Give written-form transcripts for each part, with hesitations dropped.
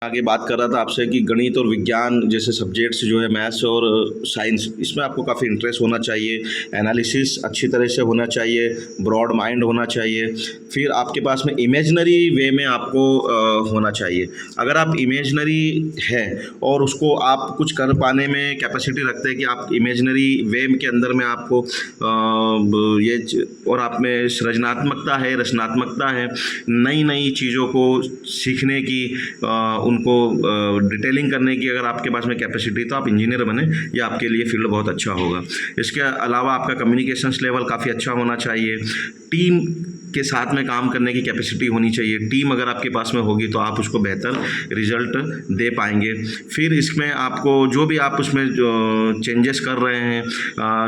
आगे बात कर रहा था आपसे कि गणित और विज्ञान जैसे सब्जेक्ट्स जो है, मैथ्स और साइंस, इसमें आपको काफ़ी इंटरेस्ट होना चाहिए, एनालिसिस अच्छी तरह से होना चाहिए, ब्रॉड माइंड होना चाहिए। फिर आपके पास में इमेजिनरी वे में आपको होना चाहिए। अगर आप इमेजिनरी है और उसको आप कुछ कर पाने में कैपेसिटी रखते हैं कि आप इमेजिनरी वे के अंदर में आपको और आप में सृजनात्मकता है, रचनात्मकता है, नई नई चीज़ों को सीखने की, उनको डिटेलिंग करने की अगर आपके पास में कैपेसिटी, तो आप इंजीनियर बने, ये आपके लिए फील्ड बहुत अच्छा होगा। इसके अलावा आपका कम्युनिकेशंस लेवल काफ़ी अच्छा होना चाहिए, टीम के साथ में काम करने की कैपेसिटी होनी चाहिए। टीम अगर आपके पास में होगी तो आप उसको बेहतर रिजल्ट दे पाएंगे। फिर इसमें आपको जो भी आप उसमें जो चेंजेस कर रहे हैं,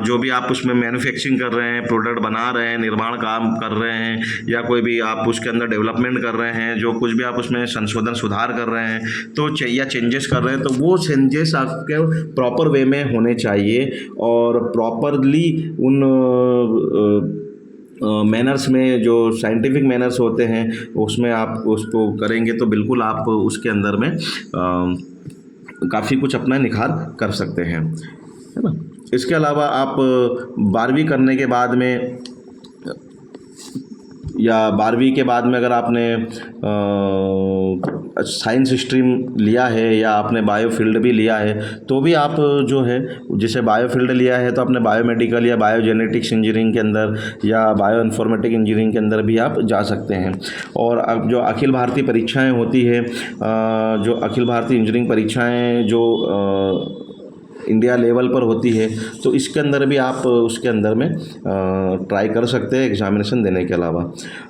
जो भी आप उसमें मैन्युफैक्चरिंग कर रहे हैं, प्रोडक्ट बना रहे हैं, निर्माण काम कर रहे हैं, या कोई भी आप उसके अंदर डेवलपमेंट कर रहे हैं, जो कुछ भी आप उसमें संशोधन सुधार कर रहे हैं तो या चेंजेस कर रहे हैं, तो वो चेंजेस आपके प्रॉपर वे में होने चाहिए और प्रॉपरली उन मैनर्स में, जो साइंटिफिक मैनर्स होते हैं, उसमें आप उसको करेंगे तो बिल्कुल आप उसके अंदर में काफ़ी कुछ अपना निखार कर सकते हैं, है ना। इसके अलावा आप 12वीं करने के बाद में या 12वीं के बाद में अगर आपने साइंस स्ट्रीम लिया है या आपने बायो फील्ड भी लिया है, तो भी आप जो है, जैसे बायो फील्ड लिया है तो आपने बायोमेडिकल या बायोजेनेटिक्स इंजीनियरिंग के अंदर या बायो इन्फॉर्मेटिक इंजीनियरिंग के अंदर भी आप जा सकते हैं। और अब जो अखिल भारतीय परीक्षाएं होती है, जो अखिल भारतीय इंजीनियरिंग परीक्षाएं जो इंडिया लेवल पर होती है, तो इसके अंदर भी आप उसके अंदर में ट्राई कर सकते हैं एग्जामिनेशन देने के अलावा।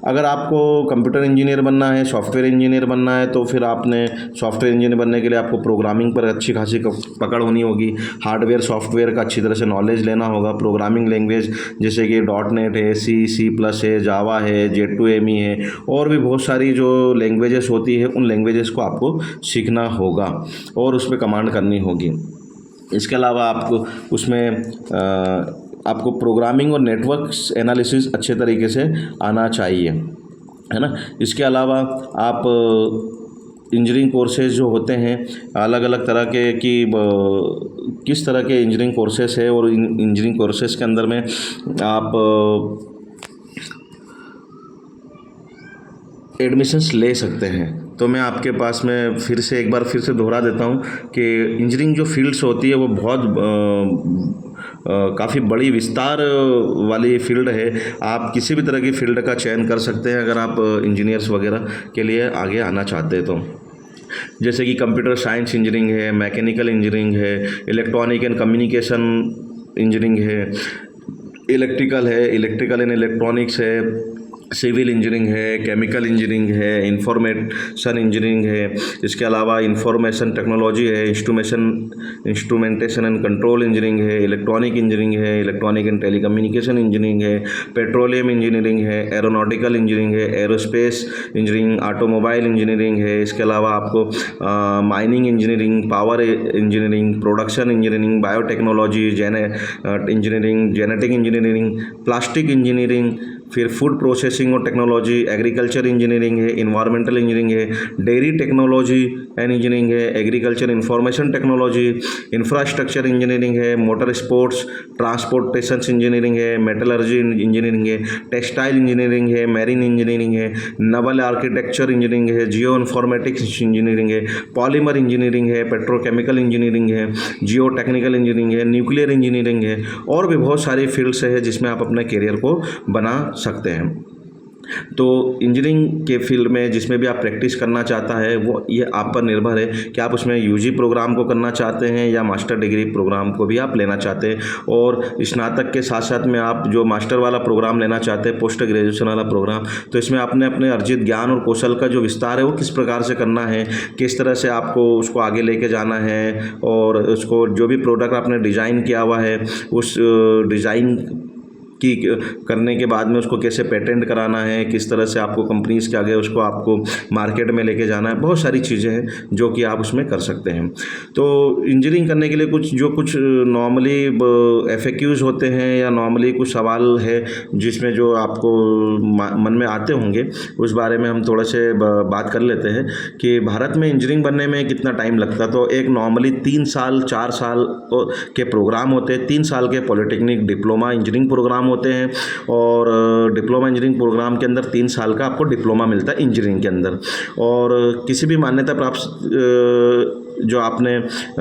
अगर आपको कंप्यूटर इंजीनियर बनना है, सॉफ्टवेयर इंजीनियर बनना है, तो फिर आपने सॉफ्टवेयर इंजीनियर बनने के लिए आपको प्रोग्रामिंग पर अच्छी खासी पकड़ होनी होगी, हार्डवेयर सॉफ्टवेयर का अच्छी तरह से नॉलेज लेना होगा। प्रोग्रामिंग लैंग्वेज जैसे कि .NET है, C++ है, जावा है, Z2ME है, और भी बहुत सारी जो लैंग्वेजेस होती है, उन लैंग्वेजेस को आपको सीखना होगा और उस पर कमांड करनी होगी। इसके अलावा आपको उसमें आपको प्रोग्रामिंग और नेटवर्क्स एनालिसिस अच्छे तरीके से आना चाहिए, है ना। इसके अलावा आप इंजीनियरिंग कोर्सेज जो होते हैं, अलग अलग तरह के कि किस तरह के इंजीनियरिंग कोर्सेज है, और इंजीनियरिंग कोर्सेज के अंदर में आप एडमिशन्स ले सकते हैं। तो मैं आपके पास में एक बार फिर से दोहरा देता हूँ कि इंजीनियरिंग जो फील्ड्स होती है वो बहुत काफ़ी बड़ी विस्तार वाली फील्ड है। आप किसी भी तरह की फील्ड का चयन कर सकते हैं अगर आप इंजीनियर्स वगैरह के लिए आगे आना चाहते हैं तो। जैसे कि कंप्यूटर साइंस इंजीनियरिंग है, मैकेनिकल इंजीनियरिंग है, इलेक्ट्रॉनिक एंड कम्युनिकेशन इंजीनियरिंग है, इलेक्ट्रिकल एंड इलेक्ट्रॉनिक्स है, सिविल इंजीनियरिंग है, केमिकल इंजीनियरिंग है, इंफॉर्मेशन इंजीनियरिंग है। इसके अलावा इंफॉर्मेशन टेक्नोलॉजी है, इंस्ट्रूमेंटेशन एंड कंट्रोल इंजीनियरिंग है, इलेक्ट्रॉनिक इंजीनियरिंग है, इलेक्ट्रॉनिक एंड टेलीकम्युनिकेशन इंजीनियरिंग है, पेट्रोलियम इंजीनियरिंग है, एरोनॉटिकल इंजीनियरिंग है, एरोस्पेस इंजीनियरिंग, ऑटोमोबाइल इंजीनियरिंग है। इसके अलावा आपको mining engineering, power engineering, production engineering, biotechnology, engineering, genetic engineering, plastic engineering, फिर फूड प्रोसेसिंग और टेक्नोलॉजी, एग्रीकल्चर इंजीनियरिंग है, इन्वायरमेंटल इंजीनियरिंग है, डेयरी टेक्नोलॉजी एंड इंजीनियरिंग है, agriculture information technology, infrastructure engineering है, मोटर स्पोर्ट्स ट्रांसपोर्टेशन इंजीनियरिंग है, metallurgy engineering है, textile engineering है, marine engineering है, नवल आर्किटेक्चर इंजीनियरिंग है, जियो इन्फॉर्मेटिक्स इंजीनियरिंग है, पॉलीमर इंजीनियरिंग है, पेट्रोकेमिकल इंजीनियरिंग है, जियो टेक्निकल इंजीनियरिंग है, न्यूक्लियर इंजीनियरिंग है, और भी बहुत सारी फील्ड्स है जिसमें आप अपने करियर को बना सकते हैं। तो इंजीनियरिंग के फील्ड में जिसमें भी आप प्रैक्टिस करना चाहता है, वो ये आप पर निर्भर है कि आप उसमें यूजी प्रोग्राम को करना चाहते हैं या मास्टर डिग्री प्रोग्राम को भी आप लेना चाहते हैं, और स्नातक के साथ साथ में आप जो मास्टर वाला प्रोग्राम लेना चाहते हैं, पोस्ट ग्रेजुएशन वाला प्रोग्राम, तो इसमें आपने अपने अर्जित ज्ञान और कौशल का जो विस्तार है वो किस प्रकार से करना है, किस तरह से आपको उसको आगे लेके जाना है, और उसको जो भी प्रोडक्ट आपने डिज़ाइन किया हुआ है उस डिज़ाइन की करने के बाद में उसको कैसे पेटेंट कराना है, किस तरह से आपको कंपनीज़ के आगे उसको आपको मार्केट में लेके जाना है, बहुत सारी चीज़ें हैं जो कि आप उसमें कर सकते हैं। तो इंजीनियरिंग करने के लिए कुछ नॉर्मली FAQs होते हैं या नॉर्मली कुछ सवाल है जिसमें जो आपको मन में आते होंगे, उस बारे में हम थोड़ा से बात कर लेते हैं कि भारत में इंजीनियरिंग बनने में कितना टाइम लगता है। तो एक नॉर्मली 3 साल 4 साल के प्रोग्राम होते हैं। 3 साल के पॉलिटेक्निक डिप्लोमा इंजीनियरिंग प्रोग्राम होते हैं और डिप्लोमा इंजीनियरिंग प्रोग्राम के अंदर 3 साल का आपको डिप्लोमा मिलता है इंजीनियरिंग के अंदर। और किसी भी मान्यता प्राप्त जो आपने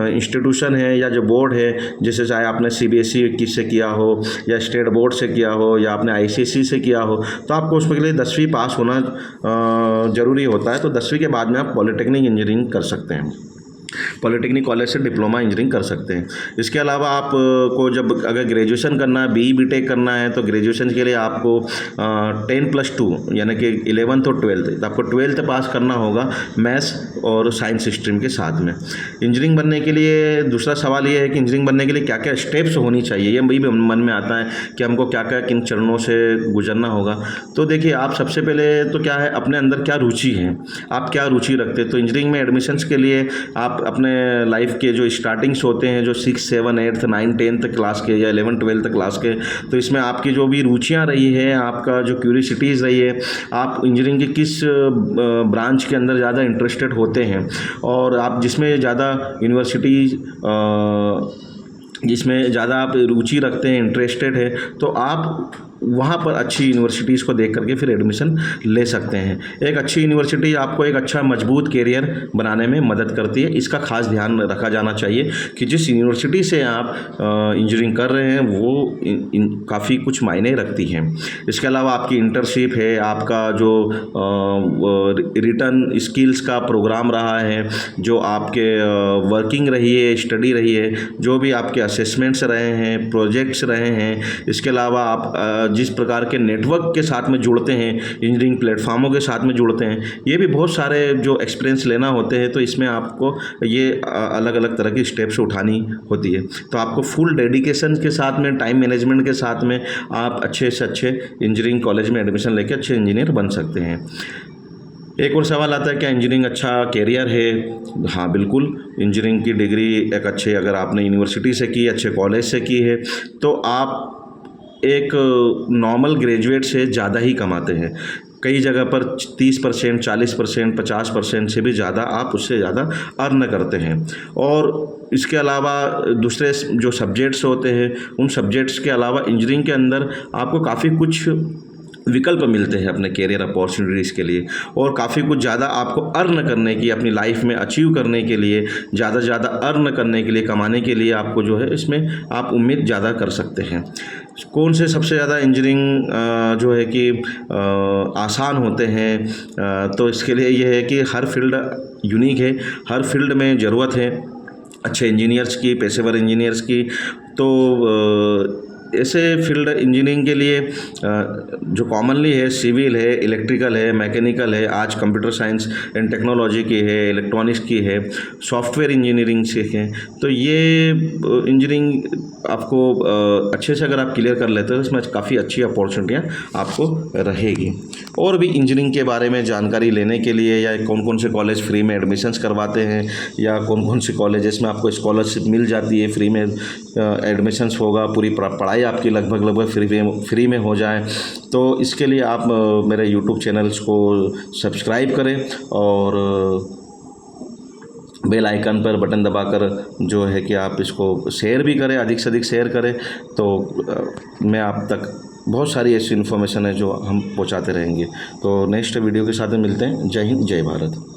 इंस्टीट्यूशन है या जो बोर्ड है, जैसे चाहे आपने CBSE से किया हो या स्टेट बोर्ड से किया हो या आपने ICSE से किया हो, तो आपको उसके लिए 10वीं पास होना ज़रूरी होता है। तो 10वीं के बाद में आप पॉलिटेक्निक इंजीनियरिंग कर सकते हैं, पॉलिटेक्निक कॉलेज से डिप्लोमा इंजीनियरिंग कर सकते हैं। इसके अलावा आप को जब अगर ग्रेजुएशन करना है, BE BTech करना है, तो ग्रेजुएशन के लिए आपको 10+2 यानी कि 11th और 12th, आपको 12th पास करना होगा मैथ्स और साइंस स्ट्रीम के साथ में। इंजीनियरिंग बनने के लिए दूसरा सवाल ये है कि इंजीनियरिंग बनने के लिए क्या क्या स्टेप्स होनी चाहिए, ये भी मन में आता है कि हमको क्या क्या किन चरणों से गुजरना होगा। तो देखिए, आप सबसे पहले तो क्या है, अपने अंदर क्या रुचि है, आप क्या रुचि रखते हैं। तो इंजीनियरिंग में एडमिशन्स के लिए आप अपने लाइफ के जो स्टार्टिंग्स होते हैं, जो 6, 7, 8, 9, 10th क्लास के या 11, 12th क्लास के, तो इसमें आपकी जो भी रुचियां रही है, आपका जो क्यूरियोसिटीज़ रही है, आप इंजीनियरिंग के किस ब्रांच के अंदर ज़्यादा इंटरेस्टेड होते हैं और आप जिसमें ज़्यादा जिसमें ज़्यादा आप रुचि रखते हैं, इंटरेस्टेड है, तो आप वहाँ पर अच्छी यूनिवर्सिटीज़ को देख करके फिर एडमिशन ले सकते हैं। एक अच्छी यूनिवर्सिटी आपको एक अच्छा मजबूत कैरियर बनाने में मदद करती है। इसका खास ध्यान रखा जाना चाहिए कि जिस यूनिवर्सिटी से आप इंजीनियरिंग कर रहे हैं वो काफ़ी कुछ मायने रखती है। इसके अलावा आपकी इंटर्नशिप है, आपका जो रिटर्न स्किल्स का प्रोग्राम रहा है, जो आपके वर्किंग रही है, स्टडी रही है, जो भी आपके असेसमेंट्स रहे हैं, प्रोजेक्ट्स रहे हैं, इसके अलावा आप जिस प्रकार के नेटवर्क के साथ में जुड़ते हैं, इंजीनियरिंग प्लेटफॉर्मों के साथ में जुड़ते हैं, ये भी बहुत सारे जो एक्सपीरियंस लेना होते हैं। तो इसमें आपको ये अलग अलग तरह की स्टेप्स उठानी होती है। तो आपको फुल डेडिकेशन के साथ में, टाइम मैनेजमेंट के साथ में आप अच्छे से अच्छे इंजीनियरिंग कॉलेज में एडमिशन लेके अच्छे इंजीनियर बन सकते हैं। एक और सवाल आता है, क्या इंजीनियरिंग अच्छा कैरियर है? हाँ, बिल्कुल। इंजीनियरिंग की डिग्री एक अच्छे, अगर आपने यूनिवर्सिटी से की, अच्छे कॉलेज से की है, तो आप एक नॉर्मल ग्रेजुएट से ज़्यादा ही कमाते हैं। कई जगह पर 30%, 40%, 50% से भी ज़्यादा आप उससे ज़्यादा अर्न करते हैं। और इसके अलावा दूसरे जो सब्जेक्ट्स होते हैं, उन सब्जेक्ट्स के अलावा इंजीनियरिंग के अंदर आपको काफ़ी कुछ विकल्प मिलते हैं अपने कैरियर अपॉर्चुनिटीज़ के लिए, और काफ़ी कुछ ज़्यादा आपको अर्न करने की, अपनी लाइफ में अचीव करने के लिए, ज़्यादा से ज़्यादा अर्न करने के लिए, कमाने के लिए आपको जो है इसमें आप उम्मीद ज़्यादा कर सकते हैं। कौन से सबसे ज़्यादा इंजीनियरिंग जो है कि आसान होते हैं? तो इसके लिए ये है कि हर फील्ड यूनिक है, हर फील्ड में ज़रूरत है अच्छे इंजीनियर्स की, पेशेवर इंजीनियर्स की। तो ऐसे फील्ड इंजीनियरिंग के लिए जो कॉमनली है, सिविल है, इलेक्ट्रिकल है, मैकेनिकल है, आज कंप्यूटर साइंस एंड टेक्नोलॉजी की है, इलेक्ट्रॉनिक्स की है, सॉफ्टवेयर इंजीनियरिंग से है। तो ये इंजीनियरिंग आपको अच्छे से अगर आप क्लियर कर लेते हो तो इसमें काफ़ी अच्छी अपॉर्चुनिटियाँ आपको रहेगी। और भी इंजीनियरिंग के बारे में जानकारी लेने के लिए, या कौन कौन से कॉलेज फ्री में एडमिशन्स करवाते हैं, या कौन कौन से कॉलेजेस में आपको स्कॉलरशिप मिल जाती है, फ्री में एडमिशन्स होगा, पूरी पढ़ाई आपकी लगभग फ्री में हो जाए, तो इसके लिए आप मेरे यूट्यूब चैनल्स को सब्सक्राइब करें और बेल आइकन पर बटन दबाकर जो है कि आप इसको शेयर भी करें, अधिक से अधिक शेयर करें। तो मैं आप तक बहुत सारी ऐसी इन्फॉर्मेशन है जो हम पहुंचाते रहेंगे। तो नेक्स्ट वीडियो के साथ में मिलते हैं। जय हिंद, जय भारत।